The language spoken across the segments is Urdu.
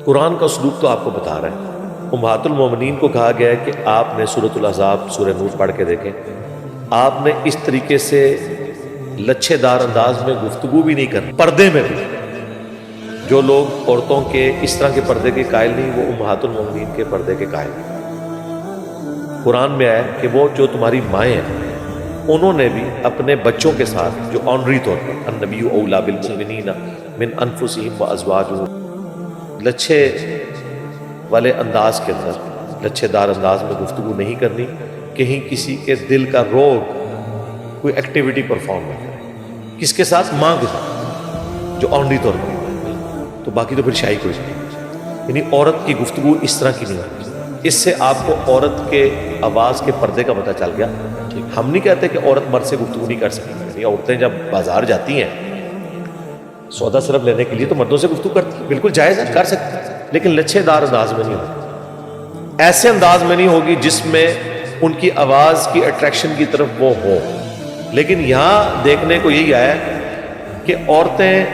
قرآن کا اسلوب تو آپ کو بتا رہا ہے. امہات المومنین کو کہا گیا ہے کہ آپ نے سورۃ الاحزاب سورہ نور پڑھ کے دیکھیں، آپ نے اس طریقے سے لچھے دار انداز میں گفتگو بھی نہیں کرنی. پردے میں بھی جو لوگ عورتوں کے اس طرح کے پردے کے قائل نہیں، وہ امہات المومنین کے پردے کے قائل نہیں. قرآن میں آیا کہ وہ جو تمہاری مائیں ہیں انہوں نے بھی اپنے بچوں کے ساتھ جو آنری طور پر النبی اولیٰ بالمؤمنین من انفسہم وازواجہم، لچھے والے انداز کے اندر، لچھے دار انداز میں گفتگو نہیں کرنی، کہیں کسی کے دل کا روگ کوئی ایکٹیویٹی پرفارم نہ کرے. کس کے ساتھ؟ ماں کے ساتھ جو آنری طور پر. تو باقی تو پھر شاہی کوئی نہیں، یعنی عورت کی گفتگو اس طرح کی نہیں ہوتی. اس سے آپ کو عورت کے آواز کے پردے کا پتہ چل گیا. ہم نہیں کہتے کہ عورت مرد سے گفتگو نہیں کر سکتی. یعنی عورتیں جب بازار جاتی ہیں سودا صرف لینے کے لیے تو مردوں سے گفتگو کرتی ہیں، بالکل جائز ہے، کر سکتی ہیں، لیکن لچھے دار انداز میں نہیں ہوگی، ایسے انداز میں نہیں ہوگی جس میں ان کی آواز کی اٹریکشن کی طرف وہ ہو. لیکن یہاں دیکھنے کو یہی آیا کہ عورتیں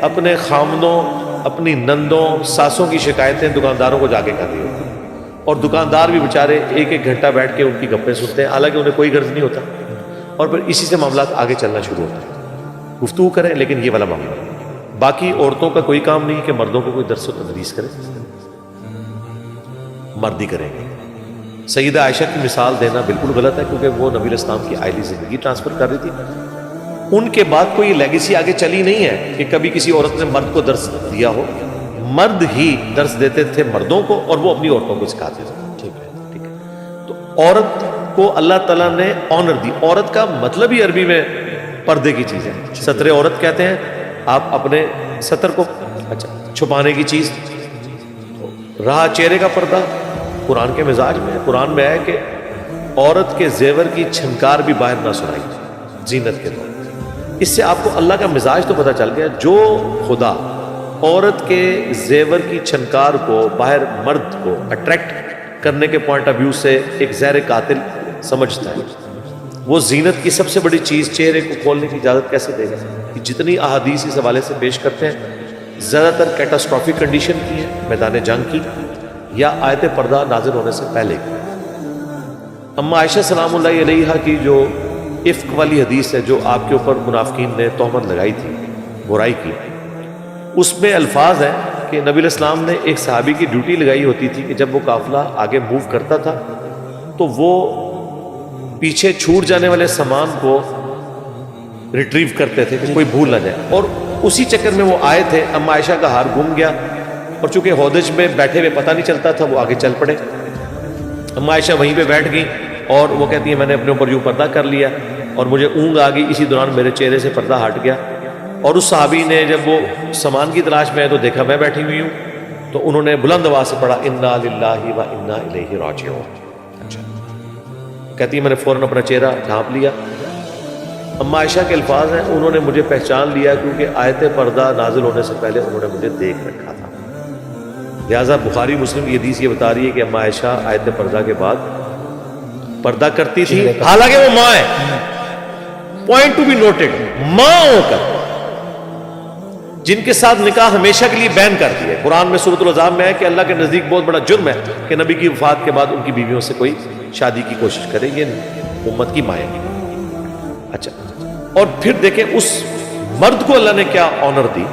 اپنے خامدوں، اپنی نندوں، ساسوں کی شکایتیں دکانداروں کو جا کے کر رہی ہوتی ہیں، اور دکاندار بھی بیچارے ایک ایک گھنٹہ بیٹھ کے ان کی گپیں سنتے ہیں، حالانکہ انہیں کوئی غرض نہیں ہوتا، اور پھر اسی سے معاملات آگے چلنا شروع ہوتا ہے. گفتگو کریں لیکن یہ والا معاملہ. باقی عورتوں کا کوئی کام نہیں کہ مردوں کو کوئی درس و تدریس کرے، مرد ہی کریں گے. سیدہ عائشہ کی مثال دینا بالکل غلط ہے، کیونکہ وہ نبی علیہ السلام کی آئلی زندگی ٹرانسفر کر رہی تھی. ان کے بعد کوئی لیگیسی آگے چلی نہیں ہے کہ کبھی کسی عورت نے مرد کو درس دیا ہو. مرد ہی درس دیتے تھے مردوں کو، اور وہ اپنی عورتوں کو سکھاتے تھے. ٹھیک ہے. تو عورت کو اللہ تعالیٰ نے آنر دی. عورت کا مطلب ہی عربی میں پردے کی چیز ہے. ستر عورت کہتے ہیں آپ اپنے ستر کو چھپانے کی چیز. رہا چہرے کا پردہ، قرآن کے مزاج میں ہے. قرآن میں ہے کہ عورت کے زیور کی چھنکار بھی باہر نہ سنائی زینت کے طور. اس سے آپ کو اللہ کا مزاج تو پتہ چل گیا. جو خدا عورت کے زیور کی چھنکار کو باہر مرد کو اٹریکٹ کرنے کے پوائنٹ آف ویو سے ایک زہر قاتل سمجھتا ہے، وہ زینت کی سب سے بڑی چیز چہرے کو کھولنے کی اجازت کیسے دے گا؟ کہ جتنی احادیث اس حوالے سے پیش کرتے ہیں زیادہ تر کیٹاسٹرافک کنڈیشن کی ہے، میدان جنگ کی، یا آیت پردہ نازل ہونے سے پہلے کی. اما عائشہ سلام اللہ علیہا کی جو افک والی حدیث ہے، جو آپ کے اوپر منافقین نے تہمت لگائی تھی، برائی کی، اس میں الفاظ ہیں کہ نبی علیہ السلام نے ایک صحابی کی ڈیوٹی لگائی ہوتی تھی کہ جب وہ قافلہ آگے موو کرتا تھا تو وہ پیچھے چھوٹ جانے والے سامان کو ریٹریو کرتے تھے کہ کوئی بھول نہ جائے. اور اسی چکر میں وہ آئے تھے. اما عائشہ کا ہار گم گیا، اور چونکہ ہودج میں بیٹھے ہوئے پتہ نہیں چلتا تھا، وہ آگے چل پڑے. اما عائشہ وہیں پہ بیٹھ گئی، اور وہ کہتی ہیں میں نے اپنے اوپر یوں پردہ کر لیا، اور مجھے اونگ آ گئی. اسی دوران میرے چہرے سے پردہ ہٹ گیا، اور اس صحابی نے جب وہ سامان کی تلاش میں ہے تو دیکھا میں بیٹھی ہوئی ہوں، تو انہوں نے بلند آواز سے پڑھا انا للہ و انا الیہ راجعون. کہتی ہے میں نے فوراً اپنا چہرہ ڈھانپ لیا. اما عائشہ کے الفاظ ہیں انہوں نے مجھے پہچان لیا کیونکہ آیت پردہ نازل ہونے سے پہلے انہوں نے مجھے دیکھ رکھا تھا. لہٰذا بخاری مسلم یہ حدیث یہ بتا رہی ہے کہ اما عائشہ آیت پردہ کے بعد پردہ کرتی تھی، حالانکہ وہ ماں ہے. پوائنٹ ٹو بی نوٹڈ، ماں ہو کر جن کے ساتھ نکاح ہمیشہ کے لیے بین کر دیا ہے. قرآن میں سورۃ الاحزاب میں ہے کہ اللہ کے نزدیک بہت بڑا جرم ہے کہ نبی کی وفات کے بعد ان کی بیویوں سے کوئی شادی کی کوشش کرے. یہ امت کی مائیں. اچھا، اور پھر دیکھیں اس مرد کو اللہ نے کیا آنر دی.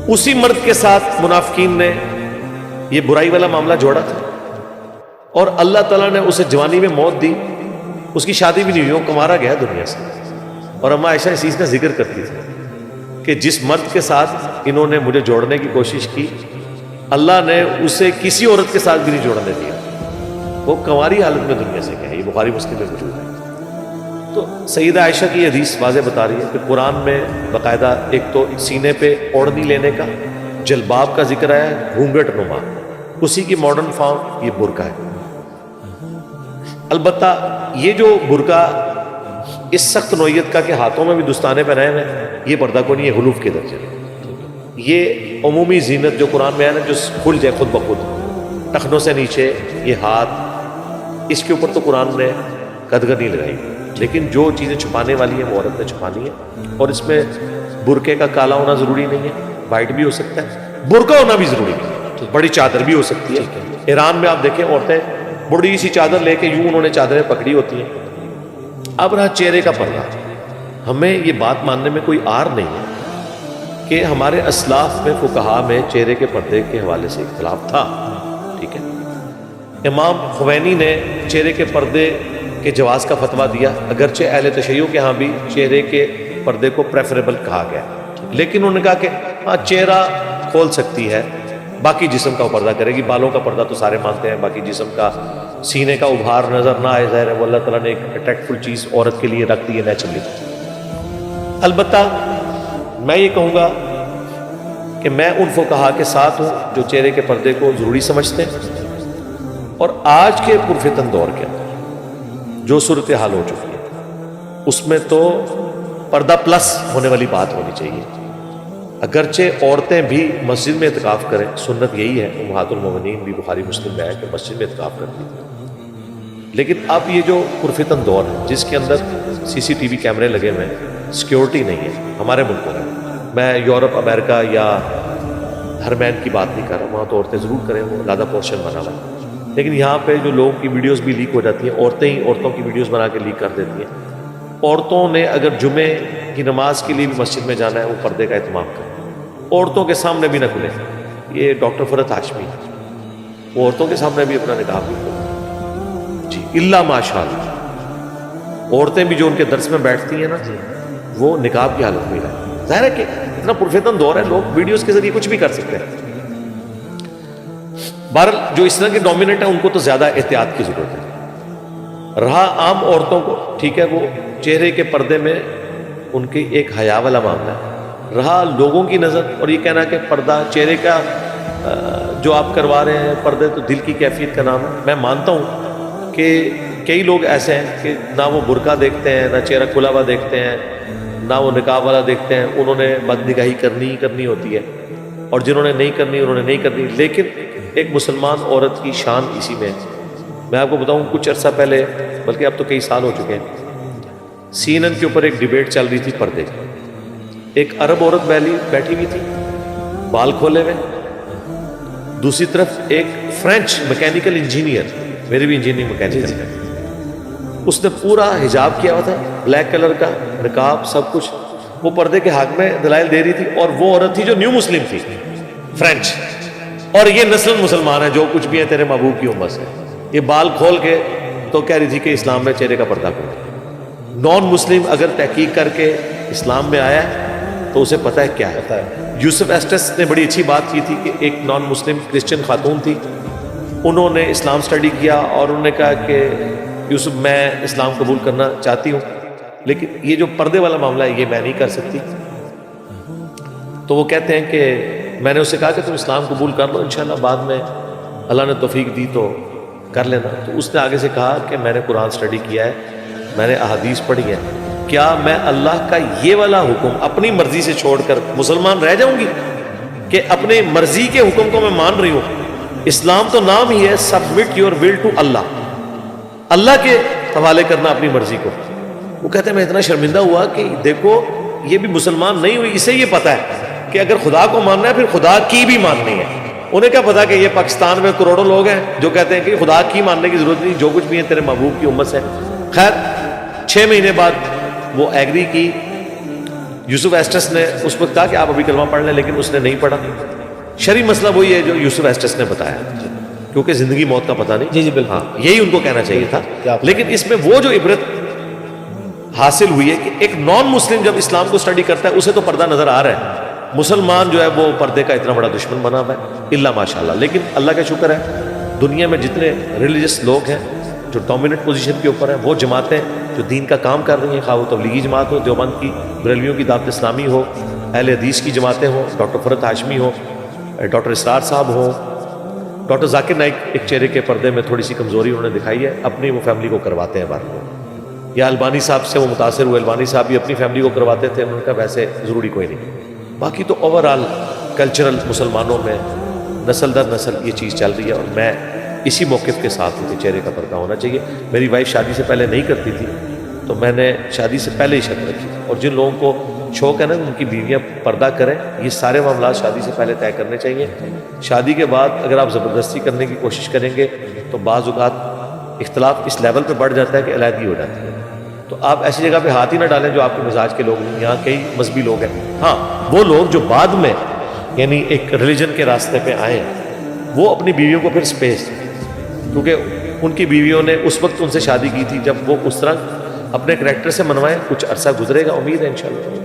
اسی مرد کے ساتھ منافقین نے یہ برائی والا معاملہ جوڑا تھا، اور اللہ تعالیٰ نے اسے جوانی میں موت دی. اس کی شادی بھی نہیں ہوئی، کمارا گیا دنیا سے. اور اما عائشہ اس چیز کا ذکر کرتی تھی کہ جس مرد کے ساتھ انہوں نے مجھے جوڑنے کی کوشش کی، اللہ نے اسے کسی عورت کے ساتھ بھی نہیں جوڑنے دیا. وہ کنواری حالت میں دنیا سے گیا. یہ بخاری مسلم میں موجود ہے. تو سیدہ عائشہ کی حدیث واضح بتا رہی ہے کہ قرآن میں باقاعدہ ایک تو سینے پہ اوڑھنی لینے کا، جلباب کا ذکر آیا ہے، گھونگھٹ نما، اسی کی ماڈرن فارم یہ برقع ہے. البتہ یہ جو برقع اس سخت نوعیت کا کہ ہاتھوں میں بھی دستانے پہنائے ہوئے ہیں، یہ پردہ کو نہیں، یہ غلوف کے درجے. یہ عمومی زینت جو قرآن میں ہے نا، جو کھل جائے خود بخود ٹخنوں سے نیچے یہ ہاتھ، اس کے اوپر تو قرآن نے قدغن نہیں لگائی. لیکن جو چیزیں چھپانے والی ہیں وہ عورت نے چھپانی ہے. اور اس میں برقعے کا کالا ہونا ضروری نہیں ہے، وائٹ بھی ہو سکتا ہے. برقع ہونا بھی ضروری ہے، بڑی چادر بھی ہو سکتی ہے. ایران میں آپ دیکھیں عورتیں بڑی سی چادر لے کے یوں انہوں نے چادریں پکڑی ہوتی ہیں. اب رہا چہرے کا پردہ، ہمیں یہ بات ماننے میں کوئی عار نہیں ہے کہ ہمارے اسلاف میں فقہا میں چہرے کے پردے کے حوالے سے اختلاف تھا. ٹھیک ہے، امام خمینی نے چہرے کے پردے کے جواز کا فتویٰ دیا، اگرچہ اہل تشیع کے ہاں بھی چہرے کے پردے کو پریفریبل کہا گیا، لیکن انہوں نے کہا کہ ہاں چہرہ کھول سکتی ہے، باقی جسم کا پردہ کرے گی. بالوں کا پردہ تو سارے مانتے ہیں، باقی جسم کا، سینے کا ابھار نظر نہ آئے، ظاہر ہے وہ اللہ تعالیٰ نے ایک اٹریکٹفل چیز عورت کے لیے رکھ دی ہے نیچرلی. البتہ میں یہ کہوں گا کہ میں ان فقہا کے ساتھ ہوں جو چہرے کے پردے کو ضروری سمجھتے ہیں، اور آج کے پرفتن دور کے اندر جو صورتحال ہو چکی ہے اس میں تو پردہ پلس ہونے والی بات ہونی چاہیے. اگرچہ عورتیں بھی مسجد میں اعتکاف کریں، سنت یہی ہے، امہات المومنین بھی بخاری مسلم میں ہے کہ مسجد میں اعتکاف کرتی تھی. لیکن اب یہ جو پرفتن دور ہے جس کے اندر CCTV کیمرے لگے ہوئے ہیں، سیکیورٹی نہیں ہے ہمارے ملکوں میں. میں یورپ، امریکہ یا ہرمین کی بات نہیں کر رہا، وہاں تو عورتیں ضرور کریں، وہ زیادہ پورشن بنا ہوا ہے. لیکن یہاں پہ جو لوگوں کی ویڈیوز بھی لیک ہو جاتی ہیں، عورتیں ہی عورتوں کی ویڈیوز بنا کے لیک کر دیتی ہیں. عورتوں نے اگر جمعے کی نماز کے لیے بھی مسجد میں جانا ہے وہ پردے کا اہتمام کریں، عورتوں کے سامنے بھی نہ کھلیں. یہ ڈاکٹر فرحت ہاشمی وہ عورتوں کے سامنے بھی اپنا نقاب بھی کھولیں جی، الا ماشاء اللہ. عورتیں بھی جو ان کے درس میں بیٹھتی ہیں نا وہ نقاب کی حالت میں رہے. ظاہر ہے کہ اتنا پرفتن دور ہے، لوگ ویڈیوز کے ذریعے کچھ بھی کر سکتے ہیں. بہرحال جو اس طرح کے ڈومیننٹ ہیں ان کو تو زیادہ احتیاط کی ضرورت ہے. رہا عام عورتوں کو، ٹھیک ہے وہ چہرے کے پردے میں ان کی ایک حیا والا معاملہ ہے. رہا لوگوں کی نظر، اور یہ کہنا کہ پردہ چہرے کا جو آپ کروا رہے ہیں پردے تو دل کی کیفیت کا نام ہے. میں مانتا ہوں کہ کئی لوگ ایسے ہیں کہ نہ وہ برقع دیکھتے ہیں، نہ چہرہ کھلا ہوا دیکھتے ہیں، نہ وہ نقاب والا دیکھتے ہیں. انہوں نے بد نگاہی کرنی ہوتی ہے، اور جنہوں نے نہیں کرنی انہوں نے نہیں کرنی. لیکن ایک مسلمان عورت کی شان اسی میں ہے. میں آپ کو بتاؤں کچھ عرصہ پہلے، بلکہ اب تو کئی سال ہو چکے ہیں، CNN کے اوپر ایک ڈیبیٹ چل رہی تھی پردے کی. ایک عرب عورت بیٹھی ہوئی تھی بال کھولے ہوئے، دوسری طرف ایک فرینچ میکینیکل انجینئر، میری بھی انجینئرنگ میکینیکل ہے، اس نے پورا حجاب کیا ہوا تھا، بلیک کلر کا نقاب سب کچھ. وہ پردے کے حق میں دلائل دے رہی تھی، اور وہ عورت تھی جو نیو مسلم تھی، فرینچ، اور یہ نسل مسلمان ہے جو کچھ بھی ہے تیرے محبوب کی امت سے. یہ بال کھول کے تو کہہ رہی تھی کہ اسلام میں چہرے کا پردہ کھول. نان مسلم اگر تحقیق کر کے اسلام میں آیا ہے تو اسے پتہ ہے کیا ہے. یوسف ایسٹس نے بڑی اچھی بات کی تھی کہ ایک نان مسلم کرسچن خاتون تھی، انہوں نے اسلام سٹڈی کیا اور انہوں نے کہا کہ یوسف میں اسلام قبول کرنا چاہتی ہوں، لیکن یہ جو پردے والا معاملہ ہے یہ میں نہیں کر سکتی. تو وہ کہتے ہیں کہ میں نے اسے کہا کہ تم اسلام قبول کر لو، انشاءاللہ بعد میں اللہ نے توفیق دی تو کر لینا. تو اس نے آگے سے کہا کہ میں نے قرآن سٹڈی کیا ہے، میں نے احادیث پڑھی ہے، کیا میں اللہ کا یہ والا حکم اپنی مرضی سے چھوڑ کر مسلمان رہ جاؤں گی کہ اپنے مرضی کے حکم کو میں مان رہی ہوں؟ اسلام تو نام ہی ہے سبمٹ یور ول ٹو اللہ، اللہ کے حوالے کرنا اپنی مرضی کو. وہ کہتے ہیں میں اتنا شرمندہ ہوا کہ دیکھو یہ بھی مسلمان نہیں ہوئی، اسے یہ پتا ہے کہ اگر خدا کو ماننا ہے پھر خدا کی بھی ماننی ہے. انہیں کیا پتا کہ یہ پاکستان میں کروڑوں لوگ ہیں جو کہتے ہیں کہ خدا کی ماننے کی ضرورت نہیں، جو کچھ بھی ہے تیرے محبوب کی امت سے. خیر 6 مہینے بعد وہ ایگری کی. یوسف ایسٹس نے اس وقت کہا کہ آپ ابھی کلمہ پڑھ لیں، لیکن اس نے نہیں پڑھا. شرعی مسئلہ وہی ہے جو یوسف ایسٹس نے بتایا، کیونکہ زندگی موت کا پتہ نہیں. جی بالکل، ہاں یہی ان کو کہنا چاہیے تھا. لیکن اس میں وہ جو عبرت حاصل ہوئی ہے کہ ایک نان مسلم جب اسلام کو سٹڈی کرتا ہے اسے تو پردہ نظر آ رہا ہے، مسلمان جو ہے وہ پردے کا اتنا بڑا دشمن بنا ہوا ہے الا ماشاءاللہ. لیکن اللہ کا شکر ہے دنیا میں جتنے ریلیجس لوگ ہیں جو ڈومیننٹ پوزیشن کے اوپر ہیں، وہ جماعتیں جو دین کا کام کر رہی ہیں، خواہ وہ تبلیغی جماعت ہو، دیوبند کی، بریلویوں کی دعوت اسلامی ہو، اہل حدیث کی جماعتیں ہوں، ڈاکٹر فرحت ہاشمی ہو، ڈاکٹر اسرار صاحب ہوں، ڈاکٹر ذاکر نائک ایک چہرے کے پردے میں تھوڑی سی کمزوری انہوں نے دکھائی ہے، اپنی وہ فیملی کو کرواتے ہیں بات کو. یا البانی صاحب سے وہ متاثر ہوئے، البانی صاحب بھی اپنی فیملی کو کرواتے تھے، انہوں نے کہا ویسے ضروری کوئی نہیں. باقی تو اوور آل کلچرل مسلمانوں میں نسل در نسل یہ چیز چل رہی ہے، اور میں اسی موقف کے ساتھ ہوں کہ چہرے کا پردہ ہونا چاہیے. میری وائف شادی سے پہلے نہیں کرتی تھی تو میں نے شادی سے پہلے ہی شرط رکھی، اور جن لوگوں کو شوق ہے نا ان کی بیویاں پردہ کریں، یہ سارے معاملات شادی سے پہلے طے کرنے چاہیے. شادی کے بعد اگر آپ زبردستی کرنے کی کوشش کریں گے تو بعض اوقات اختلاف اس لیول پہ بڑھ جاتا ہے کہ علیحدگی ہو جاتی ہے. تو آپ ایسی جگہ پہ ہاتھ ہی نہ ڈالیں جو آپ کے مزاج کے لوگ نہیں. یہاں کئی مذہبی لوگ ہیں، ہاں وہ لوگ جو بعد میں یعنی ایک ریلیجن کے راستے پہ آئے ہیں وہ اپنی بیویوں کو پھر سپیس، کیونکہ ان کی بیویوں نے اس وقت ان سے شادی کی تھی جب وہ اس طرح اپنے کریکٹر سے منوائیں. کچھ عرصہ گزرے گا، امید ہے انشاءاللہ.